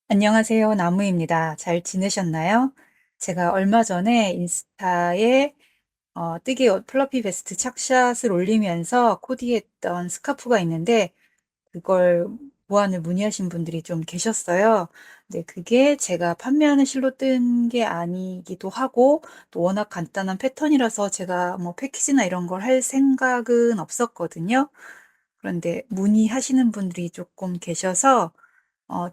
안녕하세요. 나무입니다. 잘 지내셨나요? 제가 얼마 전에 인스타에 뜨개 옷 플러피 베스트 착샷을 올리면서 코디했던 스카프가 있는데 그걸 보안을 문의하신 분들이 좀 계셨어요. 근데 그게 제가 판매하는 실로 뜬 게 아니기도 하고 또 워낙 간단한 패턴이라서 제가 뭐 패키지나 이런 걸 할 생각은 없었거든요. 그런데 문의하시는 분들이 조금 계셔서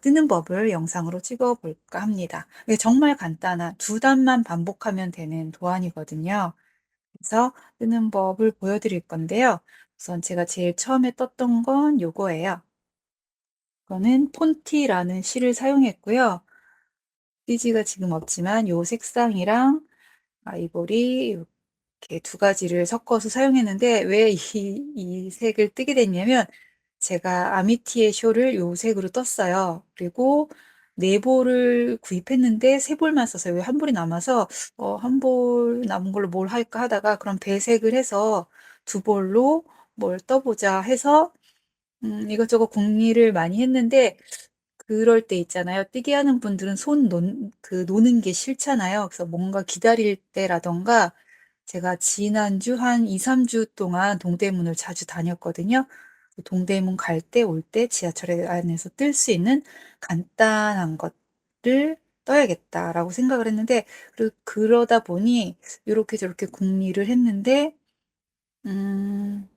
뜨는 법을 영상으로 찍어 볼까 합니다. 이게 정말 간단한 두 단만 반복하면 되는 도안이거든요. 그래서 뜨는 법을 보여드릴 건데요. 우선 제가 제일 처음에 떴던 건 요거예요. 이거는 폰티라는 실을 사용했고요. 띠지가 지금 없지만 요 색상이랑 아이보리 이렇게 두 가지를 섞어서 사용했는데 왜 이 색을 뜨게 됐냐면 제가 아미티의 쇼를 요 색으로 떴어요. 그리고 네 볼을 구입했는데 세 볼만 썼어요. 왜 한 볼이 남아서 한 볼 남은 걸로 뭘 할까 하다가 그럼 배색을 해서 두 볼로 뭘 떠보자 해서 이것저것 궁리를 많이 했는데 그럴 때 있잖아요. 뜨게 하는 분들은 노는 게 싫잖아요. 그래서 뭔가 기다릴 때라던가 제가 지난주 한 2-3주 동안 동대문을 자주 다녔거든요. 동대문 갈 때, 올 때 지하철 안에서 뜰 수 있는 간단한 것을 떠야겠다라고 생각을 했는데, 그러다 보니 이렇게 저렇게 궁리를 했는데, 음,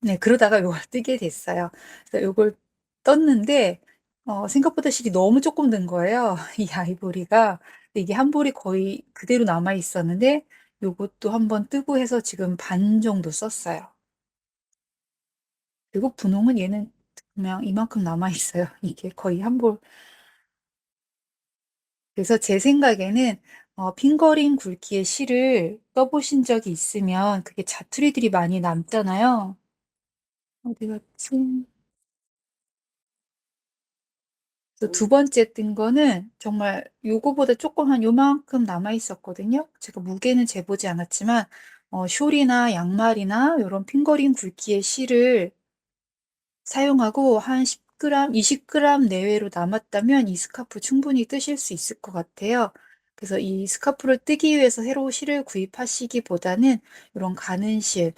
네, 그러다가 요걸 뜨게 됐어요. 그래서 요걸 떴는데, 생각보다 실이 너무 조금 든 거예요. 이 아이보리가. 근데 이게 한 볼이 거의 그대로 남아 있었는데, 요것도 한번 뜨고 해서 지금 반 정도 썼어요. 그리고 분홍은 얘는 그냥 이만큼 남아 있어요. 이게 거의 한 볼. 그래서 제 생각에는 핑거링 굵기의 실을 떠보신 적이 있으면 그게 자투리들이 많이 남잖아요. 어디 갔지? 그래서 두 번째 뜬 거는 정말 요거보다 조금 한 요만큼 남아 있었거든요. 제가 무게는 재보지 않았지만 숄이나 양말이나 요런 핑거링 굵기의 실을 사용하고 한 10g, 20g 내외로 남았다면 이 스카프 충분히 뜨실 수 있을 것 같아요. 그래서 이 스카프를 뜨기 위해서 새로 실을 구입하시기보다는 이런 가는 실,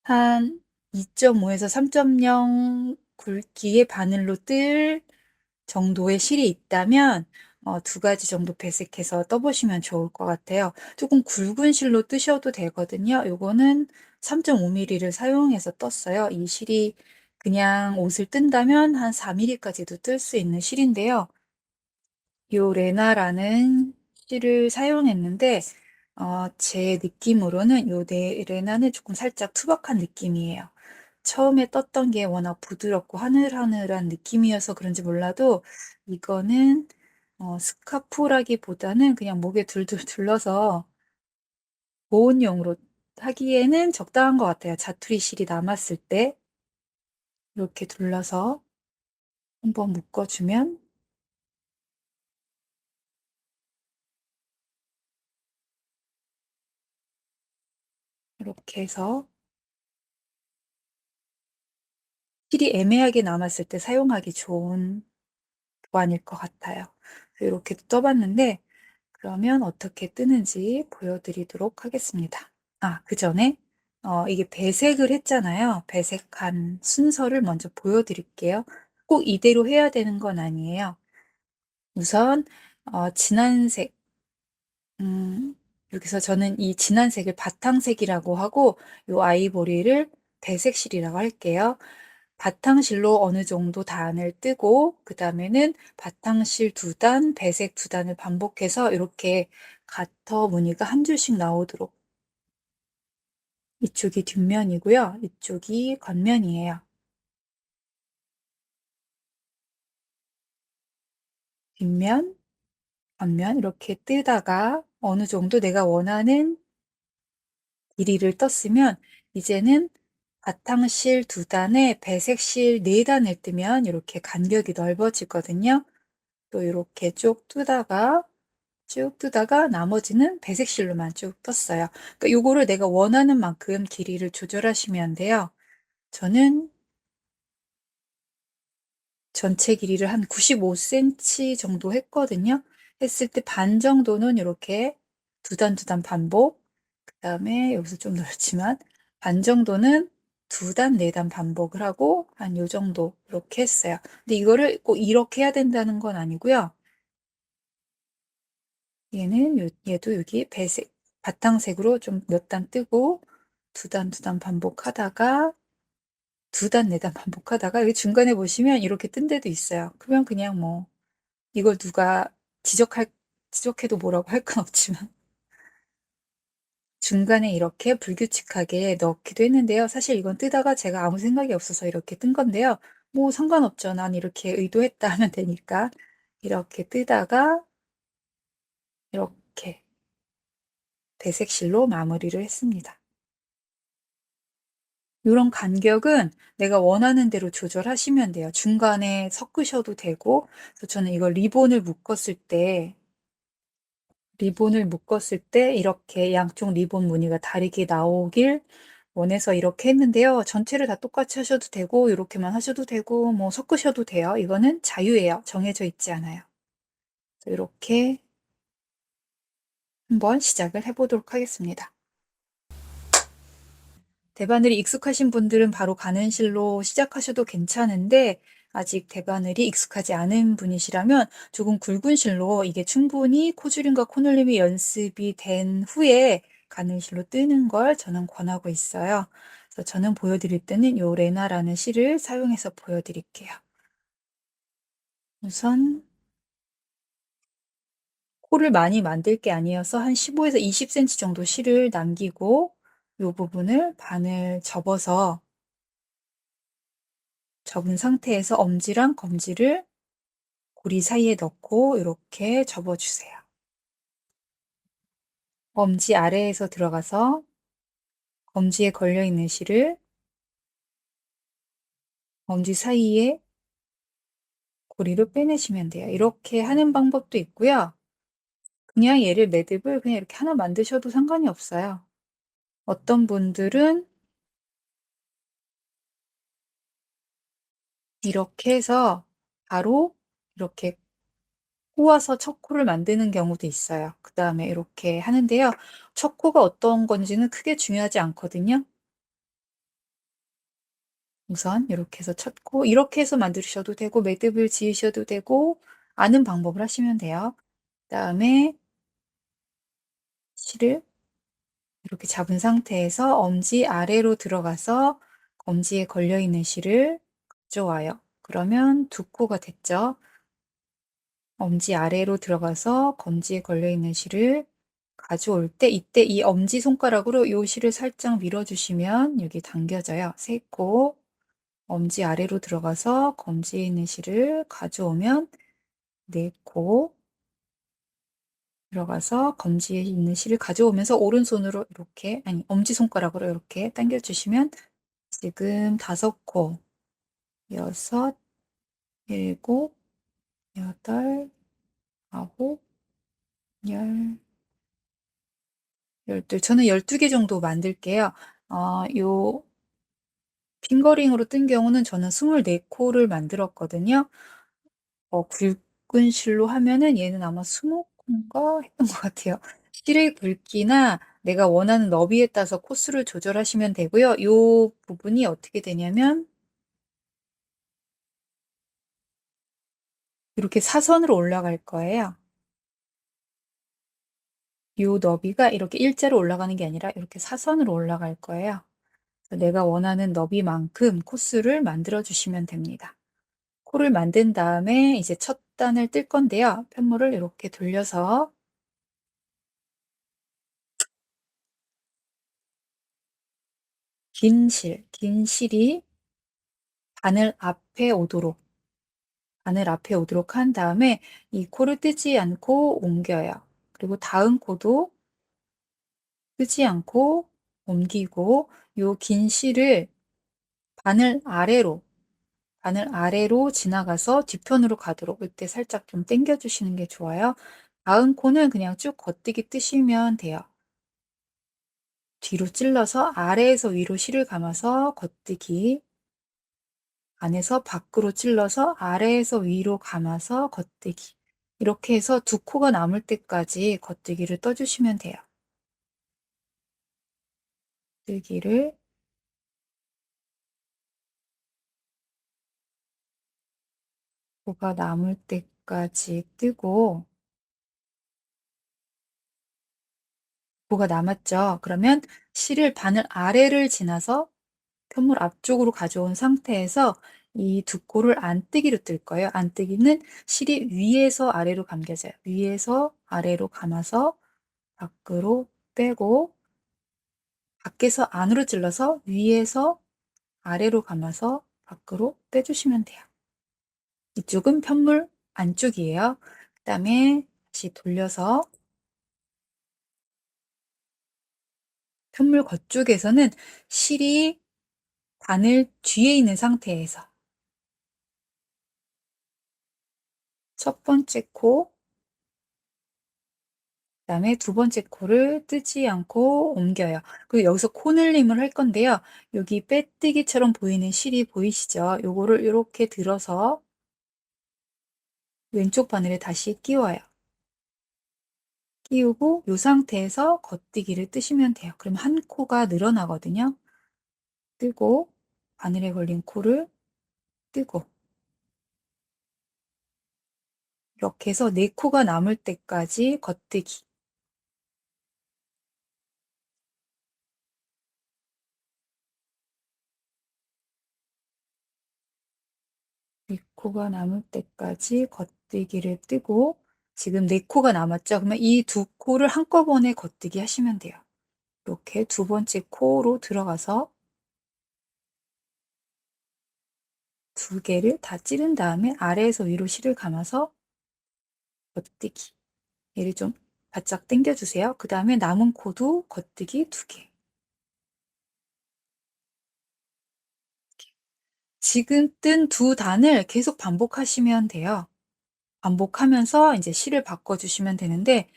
한 2.5에서 3.0 굵기의 바늘로 뜰 정도의 실이 있다면 두 가지 정도 배색해서 떠보시면 좋을 것 같아요. 조금 굵은 실로 뜨셔도 되거든요. 요거는 3.5mm를 사용해서 떴어요. 이 실이 그냥 옷을 뜬다면 한 4mm까지도 뜰 수 있는 실인데요. 요 레나라는 실을 사용했는데 제 느낌으로는 레나는 조금 살짝 투박한 느낌이에요. 처음에 떴던 게 워낙 부드럽고 하늘하늘한 느낌이어서 그런지 몰라도 이거는 스카프라기보다는 그냥 목에 둘둘 둘러서 보온용으로 하기에는 적당한 것 같아요. 자투리 실이 남았을 때 이렇게 둘러서 한번 묶어주면 이렇게 해서 실이 애매하게 남았을 때 사용하기 좋은 도안일 것 같아요. 이렇게 떠봤는데 그러면 어떻게 뜨는지 보여드리도록 하겠습니다. 그 전에 이게 배색을 했잖아요. 배색한 순서를 먼저 보여드릴게요. 꼭 이대로 해야 되는 건 아니에요. 우선 진한 색, 여기서 저는 이 진한 색을 바탕색이라고 하고 이 아이보리를 배색실이라고 할게요. 바탕실로 어느 정도 단을 뜨고 그 다음에는 바탕실 두 단, 배색 두 단을 반복해서 이렇게 가터 무늬가 한 줄씩 나오도록 이쪽이 뒷면이고요. 이쪽이 겉면이에요. 뒷면, 겉면 이렇게 뜨다가 어느 정도 내가 원하는 길이를 떴으면 이제는 바탕실 두 단에 배색실 네 단을 뜨면 이렇게 간격이 넓어지거든요. 또 이렇게 쭉 뜨다가 나머지는 배색실로만 쭉 떴어요. 그러니까 요거를 내가 원하는 만큼 길이를 조절하시면 돼요. 저는 전체 길이를 한 95cm 정도 했거든요. 했을 때 반 정도는 이렇게 두 단, 두 단 반복, 그다음에 여기서 좀 넓지만 반 정도는 두 단, 네 단 반복을 하고 한 요 정도 이렇게 했어요. 근데 이거를 꼭 이렇게 해야 된다는 건 아니고요. 얘도 여기 배색, 바탕색으로 좀 몇 단 뜨고 두 단, 두 단 반복하다가 두 단, 네 단 반복하다가 여기 중간에 보시면 이렇게 뜬 데도 있어요. 그러면 그냥 뭐 이걸 누가 지적해도 뭐라고 할 건 없지만 중간에 이렇게 불규칙하게 넣기도 했는데요. 사실 이건 뜨다가 제가 아무 생각이 없어서 이렇게 뜬 건데요. 뭐 상관없죠. 난 이렇게 의도했다 하면 되니까. 이렇게 뜨다가 이렇게 배색실로 마무리를 했습니다. 이런 간격은 내가 원하는 대로 조절하시면 돼요. 중간에 섞으셔도 되고, 그래서 저는 이걸 리본을 묶었을 때 이렇게 양쪽 리본 무늬가 다르게 나오길 원해서 이렇게 했는데요. 전체를 다 똑같이 하셔도 되고 이렇게만 하셔도 되고 뭐 섞으셔도 돼요. 이거는 자유예요. 정해져 있지 않아요. 이렇게 한번 시작을 해보도록 하겠습니다. 대바늘이 익숙하신 분들은 바로 가는 실로 시작하셔도 괜찮은데 아직 대바늘이 익숙하지 않은 분이시라면 조금 굵은 실로 이게 충분히 코줄임과 코늘림이 연습이 된 후에 가는 실로 뜨는 걸 저는 권하고 있어요. 그래서 저는 보여드릴 때는 요 레나라는 실을 사용해서 보여드릴게요. 우선 코를 많이 만들 게 아니어서 한 15에서 20cm 정도 실을 남기고 요 부분을 반을 접은 상태에서 엄지랑 검지를 고리 사이에 넣고 이렇게 접어주세요. 엄지 아래에서 들어가서 검지에 걸려있는 실을 엄지 사이에 고리로 빼내시면 돼요. 이렇게 하는 방법도 있고요. 그냥 얘를 매듭을 그냥 이렇게 하나 만드셔도 상관이 없어요. 어떤 분들은 이렇게 해서 바로 이렇게 꼬아서 첫 코를 만드는 경우도 있어요. 그 다음에 이렇게 하는데요. 첫 코가 어떤 건지는 크게 중요하지 않거든요. 우선 이렇게 해서 첫 코, 이렇게 해서 만드셔도 되고 매듭을 지으셔도 되고 아는 방법을 하시면 돼요. 그다음에 실을 이렇게 잡은 상태에서 엄지 아래로 들어가서 검지에 걸려 있는 실을 가져와요. 그러면 두 코가 됐죠. 엄지 아래로 들어가서 검지에 걸려 있는 실을 가져올 때 이때 이 엄지 손가락으로 이 실을 살짝 밀어주시면 여기 당겨져요. 세 코. 엄지 아래로 들어가서 검지에 있는 실을 가져오면 네 코 들어가서 검지에 있는 실을 가져오면서 오른손으로 이렇게, 아니, 엄지손가락으로 이렇게 당겨주시면 지금 5코, 6, 7, 8, 9, 10, 12. 저는 12개 정도 만들게요. 요 핑거링으로 뜬 경우는 저는 24코를 만들었거든요. 굵은 실로 하면은 얘는 아마 20코인가 했던 것 같아요. 실의 굵기나 내가 원하는 너비에 따라서 코스를 조절하시면 되고요. 이 부분이 어떻게 되냐면 이렇게 사선으로 올라갈 거예요. 이 너비가 이렇게 일자로 올라가는 게 아니라 이렇게 사선으로 올라갈 거예요. 내가 원하는 너비만큼 코스를 만들어 주시면 됩니다. 코를 만든 다음에 이제 첫 단을 뜰 건데요. 편물을 이렇게 돌려서 긴 실이 바늘 앞에 오도록 한 다음에 이 코를 뜨지 않고 옮겨요. 그리고 다음 코도 뜨지 않고 옮기고 요 긴 실을 바늘 아래로 지나가서 뒤편으로 가도록 이때 살짝 좀 당겨 주시는 게 좋아요. 다음 코는 그냥 쭉 겉뜨기 뜨시면 돼요. 뒤로 찔러서 아래에서 위로 실을 감아서 겉뜨기 안에서 밖으로 찔러서 아래에서 위로 감아서 겉대기. 이렇게 해서 두 코가 남을 때까지 겉대기를 떠주시면 돼요. 겉대기를 코가 남을 때까지 뜨고 코가 남았죠. 그러면 실을 바늘 아래를 지나서 편물 앞쪽으로 가져온 상태에서 이 두 코를 안뜨기로 뜰 거예요. 안뜨기는 실이 위에서 아래로 감겨져요. 위에서 아래로 감아서 밖으로 빼고 밖에서 안으로 찔러서 위에서 아래로 감아서 밖으로 빼주시면 돼요. 이쪽은 편물 안쪽이에요. 그다음에 다시 돌려서 편물 겉쪽에서는 실이 바늘 뒤에 있는 상태에서 첫 번째 코, 그다음에 두 번째 코를 뜨지 않고 옮겨요. 그리고 여기서 코늘림을 할 건데요. 여기 빼뜨기처럼 보이는 실이 보이시죠? 요거를 이렇게 들어서 왼쪽 바늘에 다시 끼워요. 끼우고 이 상태에서 겉뜨기를 뜨시면 돼요. 그럼 한 코가 늘어나거든요. 뜨고 바늘에 걸린 코를 뜨고 이렇게 해서 네 코가 남을 때까지 겉뜨기. 네 코가 남을 때까지 겉뜨기를 뜨고 지금 네 코가 남았죠? 그러면 이 두 코를 한꺼번에 겉뜨기 하시면 돼요. 이렇게 두 번째 코로 들어가서 두 개를 다 찌른 다음에 아래에서 위로 실을 감아서 겉뜨기. 얘를 좀 바짝 당겨주세요. 그 다음에 남은 코도 겉뜨기 두 개. 지금 뜬 두 단을 계속 반복하시면 돼요. 반복하면서 이제 실을 바꿔주시면 되는데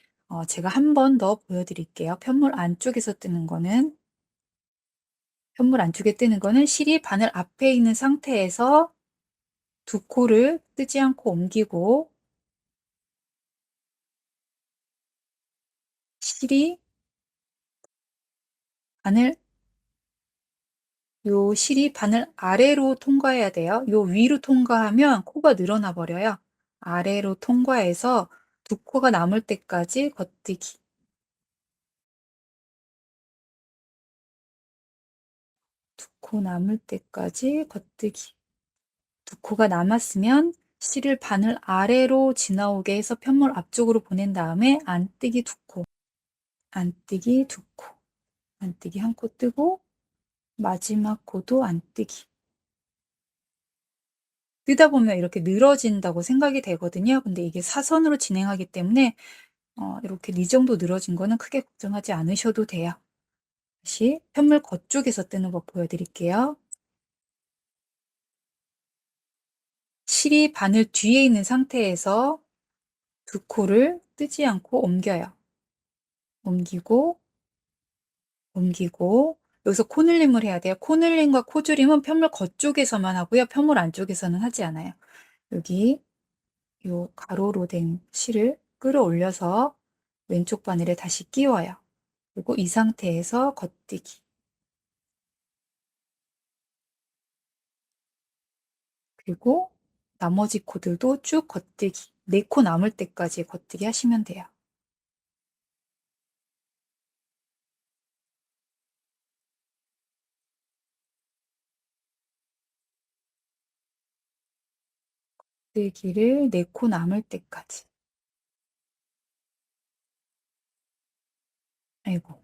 제가 한 번 더 보여드릴게요. 편물 안쪽에서 뜨는 거는 편물 안쪽에 뜨는 거는 실이 바늘 앞에 있는 상태에서 두 코를 뜨지 않고 옮기고 실이 바늘 요 실이 바늘 아래로 통과해야 돼요. 요 위로 통과하면 코가 늘어나 버려요. 아래로 통과해서 두 코가 남을 때까지 겉뜨기. 두 코 남을 때까지 겉뜨기. 두 코가 남았으면 실을 바늘 아래로 지나오게 해서 편물 앞쪽으로 보낸 다음에 안뜨기 두 코, 안뜨기 두 코, 안뜨기 한 코 뜨고 마지막 코도 안뜨기. 뜨다 보면 이렇게 늘어진다고 생각이 되거든요. 근데 이게 사선으로 진행하기 때문에 이렇게 이 정도 늘어진 거는 크게 걱정하지 않으셔도 돼요. 다시 편물 겉쪽에서 뜨는 법 보여드릴게요. 실이 바늘 뒤에 있는 상태에서 두 코를 뜨지 않고 옮겨요. 옮기고 옮기고 여기서 코늘림을 해야 돼요. 코늘림과 코줄임은 편물 겉쪽에서만 하고요. 편물 안쪽에서는 하지 않아요. 여기 요 가로로 된 실을 끌어올려서 왼쪽 바늘에 다시 끼워요. 그리고 이 상태에서 겉뜨기. 그리고 나머지 코들도 쭉 겉뜨기. 네 코 남을 때까지 겉뜨기 하시면 돼요. 겉뜨기를 네 코 남을 때까지. 아이고.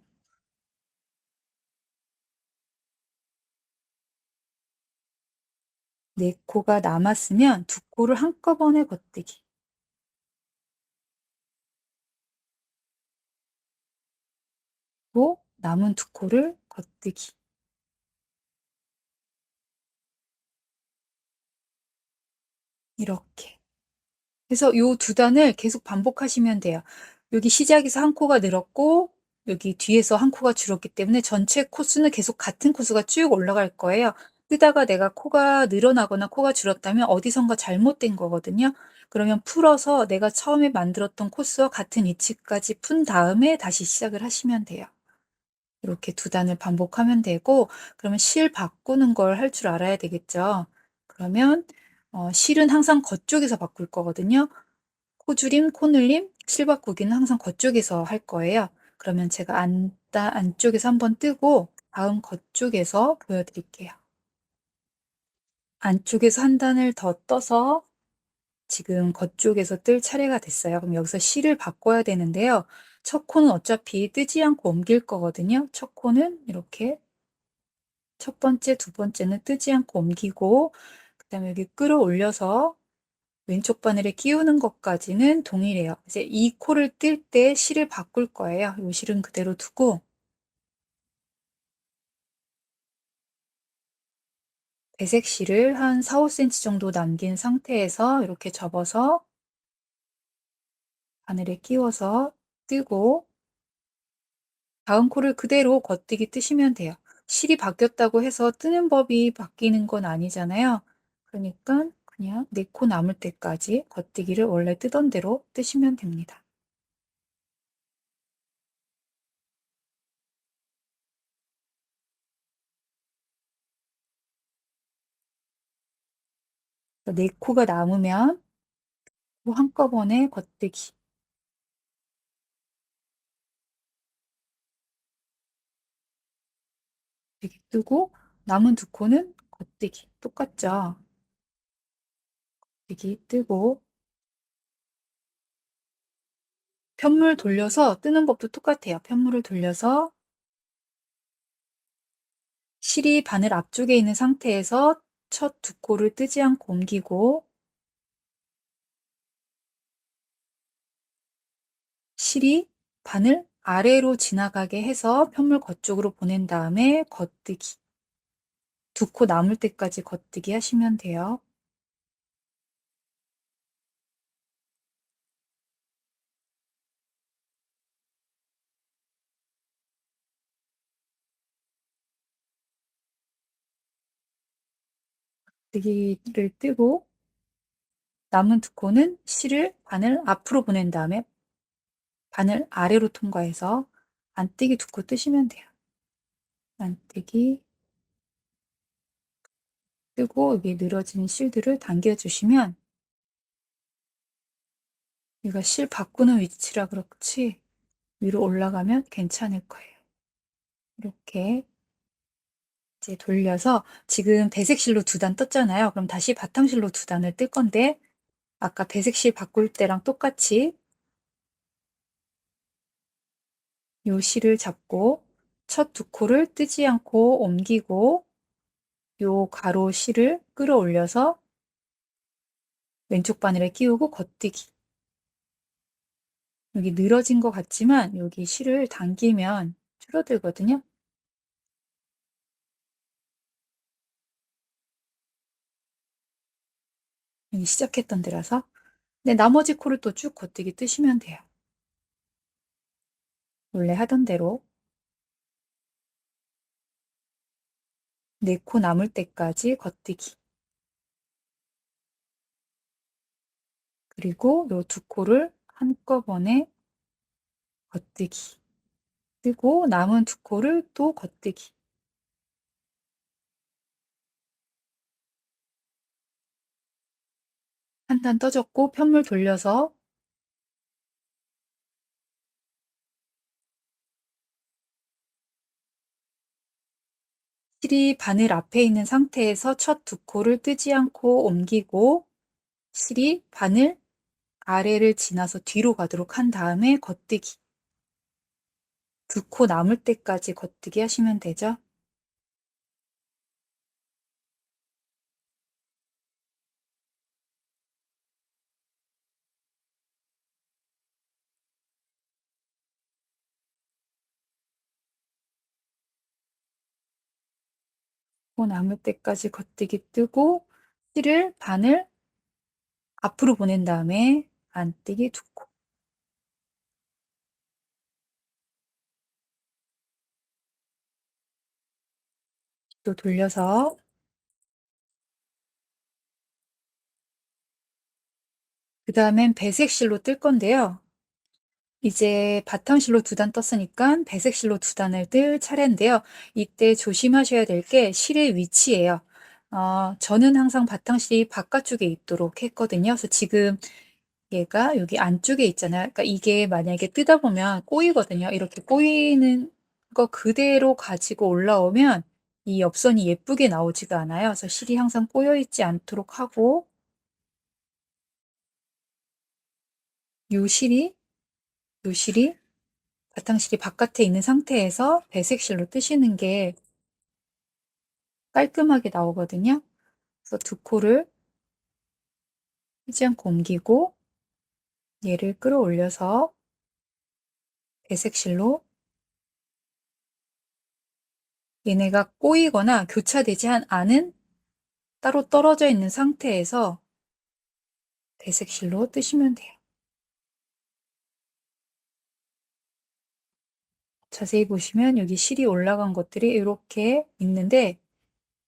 네 코가 남았으면 두 코를 한꺼번에 겉뜨기. 또 남은 두 코를 겉뜨기. 이렇게. 그래서 요 두 단을 계속 반복하시면 돼요. 여기 시작에서 한 코가 늘었고 여기 뒤에서 한 코가 줄었기 때문에 전체 코수는 계속 같은 코수가 쭉 올라갈 거예요. 뜨다가 내가 코가 늘어나거나 코가 줄었다면 어디선가 잘못된 거거든요. 그러면 풀어서 내가 처음에 만들었던 코스와 같은 위치까지 푼 다음에 다시 시작을 하시면 돼요. 이렇게 두 단을 반복하면 되고, 그러면 실 바꾸는 걸 할 줄 알아야 되겠죠. 그러면 실은 항상 겉쪽에서 바꿀 거거든요. 코줄임, 코늘림, 실 바꾸기는 항상 겉쪽에서 할 거예요. 그러면 제가 안쪽에서 한번 뜨고 다음 겉쪽에서 보여드릴게요. 안쪽에서 한 단을 더 떠서 지금 겉쪽에서 뜰 차례가 됐어요. 그럼 여기서 실을 바꿔야 되는데요. 첫 코는 어차피 뜨지 않고 옮길 거거든요. 첫 코는 이렇게 첫 번째, 두 번째는 뜨지 않고 옮기고, 그다음에 여기 끌어올려서 왼쪽 바늘에 끼우는 것까지는 동일해요. 이제 이 코를 뜰 때 실을 바꿀 거예요. 이 실은 그대로 두고 배색 실을 한 4, 5cm 정도 남긴 상태에서 이렇게 접어서 바늘에 끼워서 뜨고, 다음 코를 그대로 겉뜨기 뜨시면 돼요. 실이 바뀌었다고 해서 뜨는 법이 바뀌는 건 아니잖아요. 그러니까 그냥 네 코 남을 때까지 겉뜨기를 원래 뜨던 대로 뜨시면 됩니다. 네 코가 남으면 또 한꺼번에 겉뜨기 이렇게 뜨고, 남은 두 코는 겉뜨기 똑같죠. 겉뜨기 뜨고, 편물 돌려서 뜨는 법도 똑같아요. 편물을 돌려서 실이 바늘 앞쪽에 있는 상태에서 첫 두 코를 뜨지 않고 옮기고, 실이 바늘 아래로 지나가게 해서 편물 겉쪽으로 보낸 다음에 겉뜨기. 두 코 남을 때까지 겉뜨기 하시면 돼요. 겉뜨기를 뜨고, 남은 두 코는 실을 바늘 앞으로 보낸 다음에 바늘 아래로 통과해서 안뜨기 두 코 뜨시면 돼요. 안뜨기 뜨고 여기 늘어진 실들을 당겨주시면, 여기가 실 바꾸는 위치라 그렇지 위로 올라가면 괜찮을 거예요. 이렇게 이제 돌려서 지금 배색실로 두 단 떴잖아요. 그럼 다시 바탕실로 두 단을 뜰 건데, 아까 배색실 바꿀 때랑 똑같이 요 실을 잡고 첫 두 코를 뜨지 않고 옮기고, 요 가로 실을 끌어올려서 왼쪽 바늘에 끼우고 겉뜨기. 여기 늘어진 것 같지만 여기 실을 당기면 줄어들거든요. 여기 시작했던 데라서. 근데 나머지 코를 또 쭉 겉뜨기 뜨시면 돼요. 원래 하던 대로 네 코 남을 때까지 겉뜨기. 그리고 요 두 코를 한꺼번에 겉뜨기. 뜨고 남은 두 코를 또 겉뜨기. 한 단 떠졌고 편물 돌려서 실이 바늘 앞에 있는 상태에서 첫 두 코를 뜨지 않고 옮기고, 실이 바늘 아래를 지나서 뒤로 가도록 한 다음에 겉뜨기. 두 코 남을 때까지 겉뜨기 하시면 되죠. 코 남을 때까지 겉뜨기 뜨고, 실을 바늘 앞으로 보낸 다음에 안뜨기 두 코. 또 돌려서 그다음엔 배색실로 뜰 건데요. 이제 바탕실로 두 단 떴으니까 배색실로 두 단을 뜰 차례인데요. 이때 조심하셔야 될 게 실의 위치예요. 저는 항상 바탕실이 바깥쪽에 있도록 했거든요. 그래서 지금 얘가 여기 안쪽에 있잖아요. 그러니까 이게 만약에 뜨다 보면 꼬이거든요. 이렇게 꼬이는 거 그대로 가지고 올라오면 이 옆선이 예쁘게 나오지가 않아요. 그래서 실이 항상 꼬여 있지 않도록 하고, 요 실이 요 실이 바탕실이 바깥에 있는 상태에서 배색실로 뜨시는 게 깔끔하게 나오거든요. 그래서 두 코를 휘지 않고 옮기고 얘를 끌어올려서 배색실로, 얘네가 꼬이거나 교차되지 않은 따로 떨어져 있는 상태에서 배색실로 뜨시면 돼요. 자세히 보시면 여기 실이 올라간 것들이 이렇게 있는데,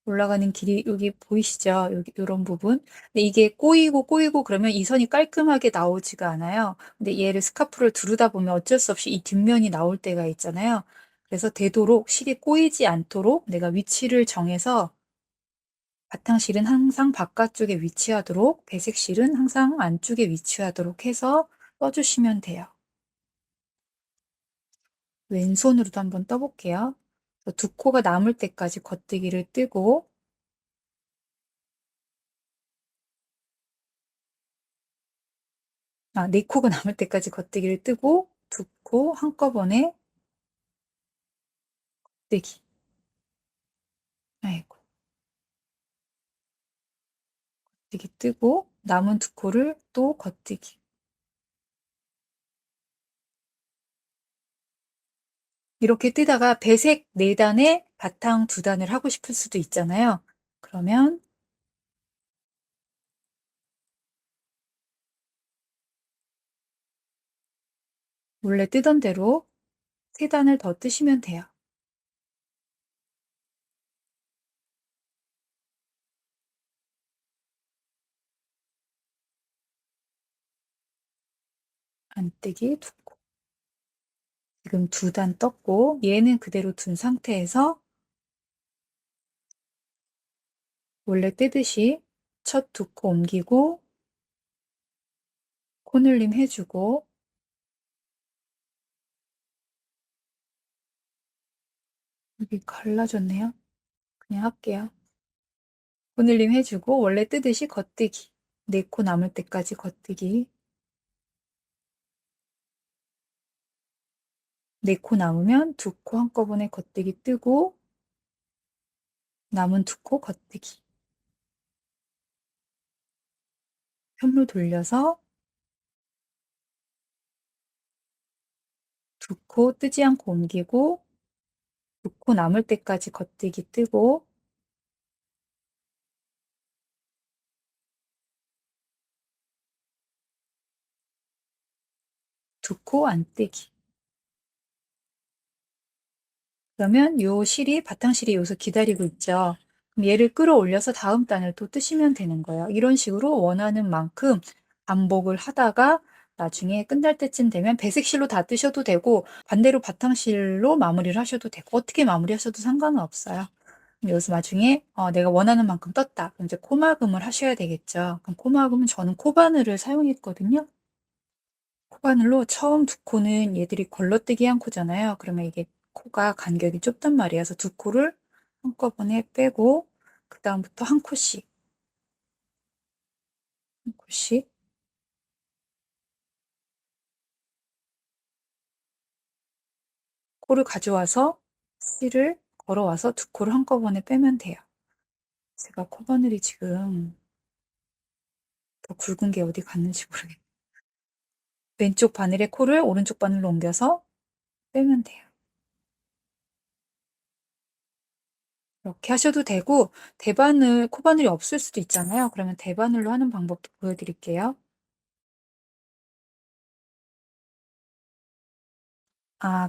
올라가는 길이 여기 보이시죠? 여기 이런 부분. 근데 이게 꼬이고 꼬이고 그러면 이 선이 깔끔하게 나오지가 않아요. 근데 얘를 스카프를 두르다 보면 어쩔 수 없이 이 뒷면이 나올 때가 있잖아요. 그래서 되도록 실이 꼬이지 않도록 내가 위치를 정해서 바탕실은 항상 바깥쪽에 위치하도록, 배색실은 항상 안쪽에 위치하도록 해서 떠주시면 돼요. 왼손으로도 한번 떠볼게요. 두 코가 남을 때까지 겉뜨기를 뜨고, 네 코가 남을 때까지 겉뜨기를 뜨고, 두 코 한꺼번에 뜨기. 아이고, 겉뜨기 뜨고, 남은 두 코를 또 겉뜨기. 이렇게 뜨다가 배색 4단에 바탕 2단을 하고 싶을 수도 있잖아요. 그러면 원래 뜨던 대로 3단을 더 뜨시면 돼요. 안뜨기 두 코. 지금 2단 떴고, 얘는 그대로 둔 상태에서 원래 뜨듯이 첫 두 코 옮기고, 코늘림 해주고, 여기 갈라졌네요. 그냥 할게요. 코늘림 해주고, 원래 뜨듯이 겉뜨기. 4코 남을 때까지 겉뜨기. 4코 남으면 2코 한꺼번에 겉뜨기 뜨고, 남은 2코 겉뜨기. 편로 돌려서 2코 뜨지 않고 옮기고, 2코 남을 때까지 겉뜨기 뜨고, 2코 안뜨기. 그러면 요 실이, 바탕실이 여기서 기다리고 있죠. 그럼 얘를 끌어올려서 다음 단을 또 뜨시면 되는 거예요. 이런 식으로 원하는 만큼 반복을 하다가 나중에 끝날 때쯤 되면 배색실로 다 뜨셔도 되고, 반대로 바탕실로 마무리를 하셔도 되고, 어떻게 마무리하셔도 상관은 없어요. 여기서 나중에 내가 원하는 만큼 떴다. 그럼 이제 코막음을 하셔야 되겠죠. 그럼 코막음은 저는 코바늘을 사용했거든요. 코바늘로 처음 두 코는 얘들이 걸러뜨기 한 코잖아요. 그러면 이게 코가 간격이 좁단 말이에요. 그래서 두 코를 한꺼번에 빼고, 그 다음부터 한 코씩, 한 코씩, 코를 가져와서 실을 걸어와서 두 코를 한꺼번에 빼면 돼요. 제가 코바늘이 지금 더 굵은 게 어디 갔는지 모르겠어요. 왼쪽 바늘에 코를 오른쪽 바늘로 옮겨서 빼면 돼요. 이렇게 하셔도 되고, 대바늘, 코바늘이 없을 수도 있잖아요. 그러면 대바늘로 하는 방법도 보여드릴게요.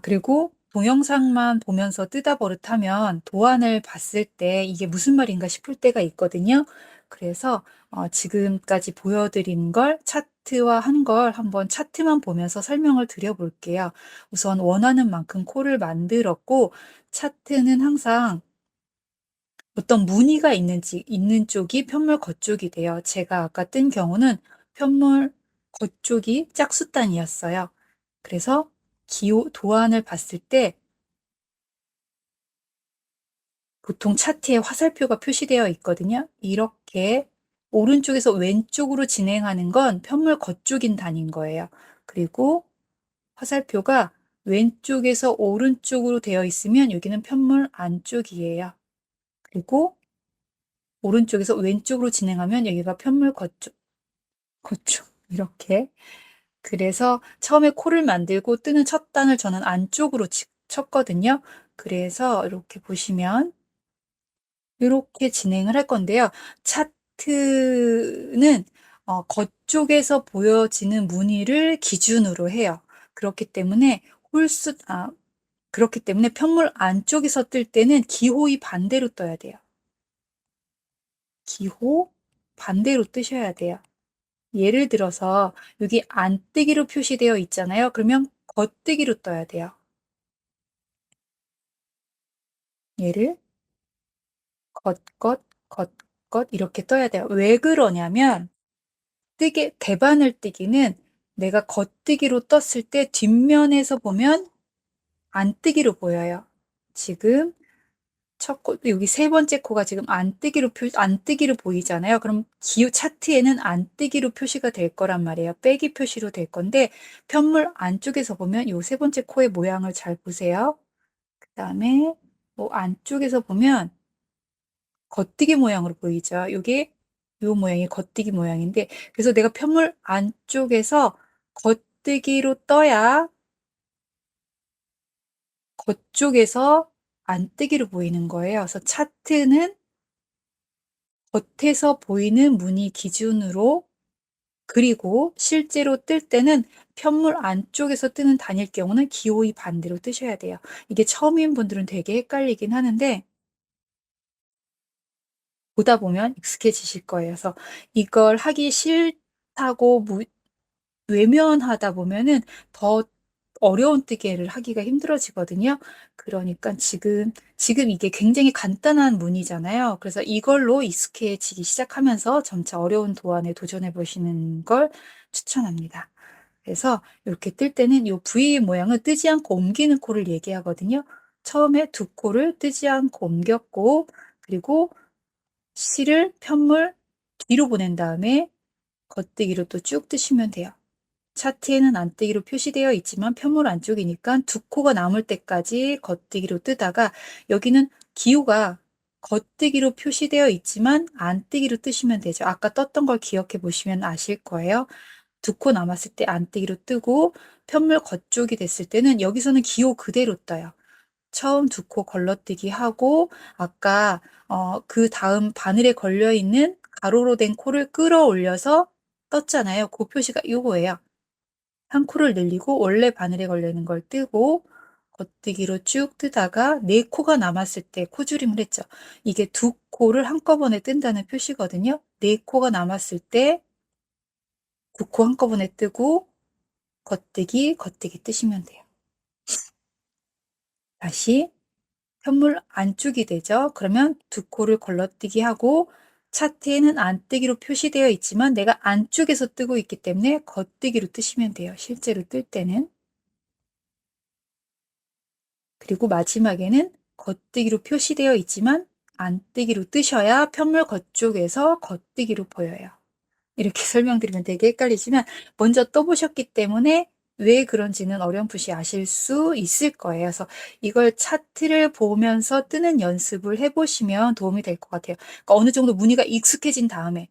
그리고 동영상만 보면서 뜨다 버릇하면 도안을 봤을 때 이게 무슨 말인가 싶을 때가 있거든요. 그래서 지금까지 보여드린 걸 차트화한 걸 한번 차트만 보면서 설명을 드려 볼게요. 우선 원하는 만큼 코를 만들었고, 차트는 항상 어떤 무늬가 있는 쪽이 편물 겉쪽이 돼요. 제가 아까 뜬 경우는 편물 겉쪽이 짝수단이었어요. 그래서 기호 도안을 봤을 때 보통 차트에 화살표가 표시되어 있거든요. 이렇게 오른쪽에서 왼쪽으로 진행하는 건 편물 겉쪽인 단인 거예요. 그리고 화살표가 왼쪽에서 오른쪽으로 되어 있으면 여기는 편물 안쪽이에요. 그리고 오른쪽에서 왼쪽으로 진행하면 여기가 편물 겉쪽 이렇게. 그래서 처음에 코를 만들고 뜨는 첫 단을 저는 안쪽으로 쳤거든요. 그래서 이렇게 보시면 이렇게 진행을 할 건데요. 차트는 겉쪽에서 보여지는 무늬를 기준으로 해요. 그렇기 때문에 그렇기 때문에 편물 안쪽에서 뜰 때는 기호의 반대로 떠야 돼요. 기호 반대로 뜨셔야 돼요. 예를 들어서 여기 안뜨기로 표시되어 있잖아요. 그러면 겉뜨기로 떠야 돼요. 얘를 겉 이렇게 떠야 돼요. 왜 그러냐면 대반을 뜨기는 내가 겉뜨기로 떴을 때 뒷면에서 보면 안뜨기로 보여요. 지금 첫 코, 여기 세 번째 코가 지금 안뜨기로 보이잖아요. 그럼 기호 차트에는 안뜨기로 표시가 될 거란 말이에요. 빼기 표시로 될 건데 편물 안쪽에서 보면 요 세 번째 코의 모양을 잘 보세요. 그 다음에 뭐 안쪽에서 보면 겉뜨기 모양으로 보이죠. 요게 요 모양이 겉뜨기 모양인데 그래서 내가 편물 안쪽에서 겉뜨기로 떠야 겉쪽에서 안뜨기로 보이는 거예요. 그래서 차트는 겉에서 보이는 무늬 기준으로 그리고 실제로 뜰 때는 편물 안쪽에서 뜨는 단일 경우는 기호의 반대로 뜨셔야 돼요. 이게 처음인 분들은 되게 헷갈리긴 하는데 보다 보면 익숙해지실 거예요. 그래서 이걸 하기 싫다고 외면하다 보면은 더 어려운 뜨개를 하기가 힘들어지거든요. 그러니까 지금 이게 굉장히 간단한 무늬잖아요. 그래서 이걸로 익숙해지기 시작하면서 점차 어려운 도안에 도전해 보시는 걸 추천합니다. 그래서 이렇게 뜰 때는 이 V 모양은 뜨지 않고 옮기는 코를 얘기하거든요. 처음에 두 코를 뜨지 않고 옮겼고 그리고 실을 편물 뒤로 보낸 다음에 겉뜨기로 또 쭉 뜨시면 돼요. 차트에는 안뜨기로 표시되어 있지만 편물 안쪽이니까 두 코가 남을 때까지 겉뜨기로 뜨다가 여기는 기호가 겉뜨기로 표시되어 있지만 안뜨기로 뜨시면 되죠. 아까 떴던 걸 기억해 보시면 아실 거예요. 두 코 남았을 때 안뜨기로 뜨고 편물 겉쪽이 됐을 때는 여기서는 기호 그대로 떠요. 처음 두 코 걸러뜨기 하고 아까 그 다음 바늘에 걸려 있는 가로로 된 코를 끌어올려서 떴잖아요. 그 표시가 이거예요. 한 코를 늘리고 원래 바늘에 걸려 있는 걸 뜨고 겉뜨기로 쭉 뜨다가 네 코가 남았을 때 코줄임을 했죠. 이게 두 코를 한꺼번에 뜬다는 표시거든요. 네 코가 남았을 때 두 코 한꺼번에 뜨고 겉뜨기 뜨시면 돼요. 다시 편물 안쪽이 되죠. 그러면 두 코를 걸러뜨기 하고 차트에는 안뜨기로 표시되어 있지만 내가 안쪽에서 뜨고 있기 때문에 겉뜨기로 뜨시면 돼요. 실제로 뜰 때는. 그리고 마지막에는 겉뜨기로 표시되어 있지만 안뜨기로 뜨셔야 편물 겉쪽에서 겉뜨기로 보여요. 이렇게 설명드리면 되게 헷갈리지만 먼저 떠보셨기 때문에 왜 그런지는 어렴풋이 아실 수 있을 거예요. 그래서 이걸 차트를 보면서 뜨는 연습을 해보시면 도움이 될 것 같아요. 그러니까 어느 정도 무늬가 익숙해진 다음에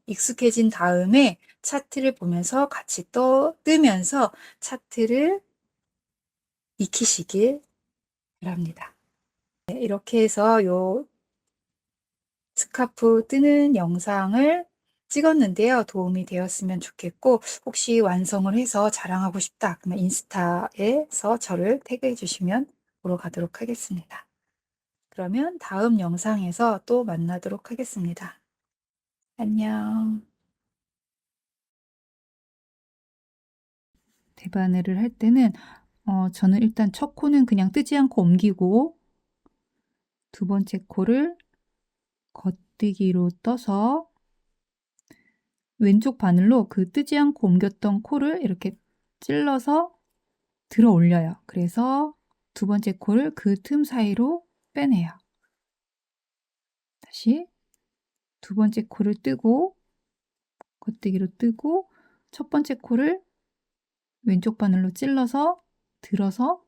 차트를 보면서 같이 뜨면서 차트를 익히시길 바랍니다. 네, 이렇게 해서 요 스카프 뜨는 영상을 찍었는데요. 도움이 되었으면 좋겠고 혹시 완성을 해서 자랑하고 싶다. 그러면 인스타에서 저를 태그해 주시면 보러 가도록 하겠습니다. 그러면 다음 영상에서 또 만나도록 하겠습니다. 안녕. 대바늘을 할 때는 저는 일단 첫 코는 그냥 뜨지 않고 옮기고 두 번째 코를 겉뜨기로 떠서 왼쪽 바늘로 그 뜨지 않고 옮겼던 코를 이렇게 찔러서 들어 올려요. 그래서 두 번째 코를 그 틈 사이로 빼내요. 다시 두 번째 코를 뜨고 겉뜨기로 뜨고 첫 번째 코를 왼쪽 바늘로 찔러서 들어서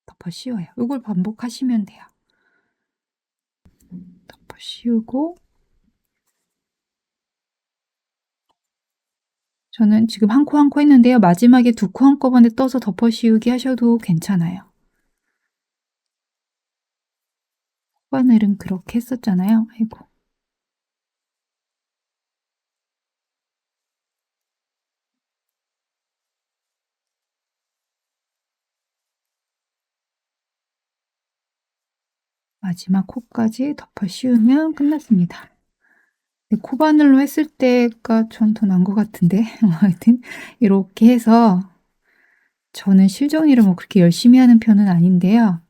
덮어 씌워요. 이걸 반복하시면 돼요. 덮어 씌우고 저는 지금 한 코 한 코 했는데요. 마지막에 두 코 한꺼번에 떠서 덮어 씌우기 하셔도 괜찮아요. 코바늘은 그렇게 했었잖아요. 아이고. 마지막 코까지 덮어 씌우면 끝났습니다. 코바늘로 했을 때가 전 더 나은 것 같은데 하여튼 이렇게 해서 저는 실 정리를 뭐 그렇게 열심히 하는 편은 아닌데요.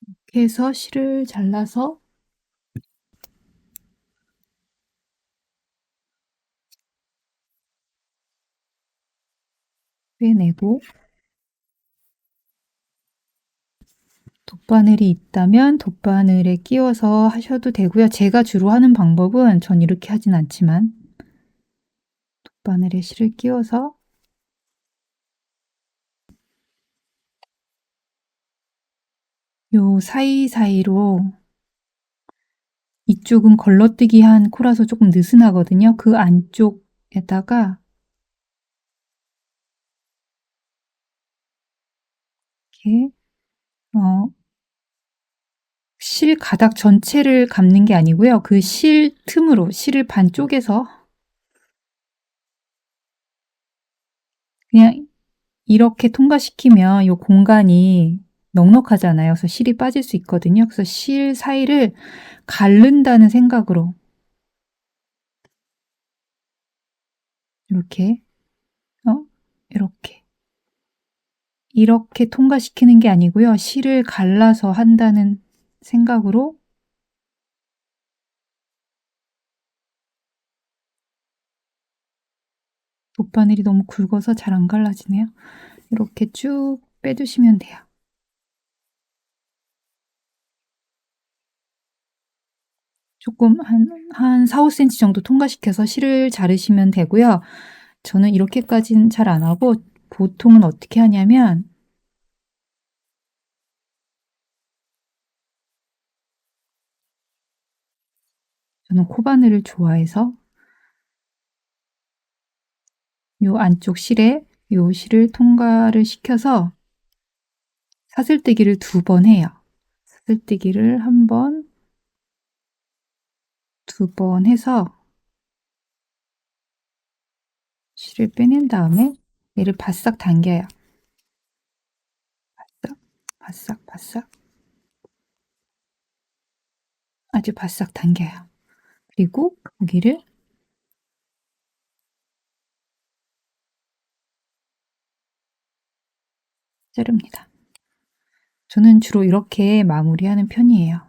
이렇게 해서 실을 잘라서 빼내고 돗바늘이 있다면 돗바늘에 끼워서 하셔도 되고요. 제가 주로 하는 방법은 전 이렇게 하진 않지만 돗바늘에 실을 끼워서 요 사이사이로 이쪽은 걸러뜨기 한 코라서 조금 느슨하거든요. 그 안쪽에다가 이렇게 실 가닥 전체를 감는 게 아니고요. 그 실 틈으로 실을 반쪽에서 그냥 이렇게 통과시키면 요 공간이 넉넉하잖아요. 그래서 실이 빠질 수 있거든요. 그래서 실 사이를 가른다는 생각으로 이렇게 이렇게 이렇게 통과시키는 게 아니고요. 실을 갈라서 한다는 생각으로 돗바늘이 너무 굵어서 잘 안 갈라지네요. 이렇게 쭉 빼주시면 돼요. 조금 한 4-5cm 정도 통과시켜서 실을 자르시면 되고요. 저는 이렇게까지는 잘 안 하고 보통은 어떻게 하냐면 저는 코바늘을 좋아해서 요 안쪽 실에 요 실을 통과를 시켜서 사슬뜨기를 2번 해요. 사슬뜨기를 1번, 2번 해서 실을 빼낸 다음에 얘를 바싹 당겨요. 바싹, 바싹, 바싹. 아주 바싹 당겨요. 그리고 여기를 자릅니다. 저는 주로 이렇게 마무리하는 편이에요.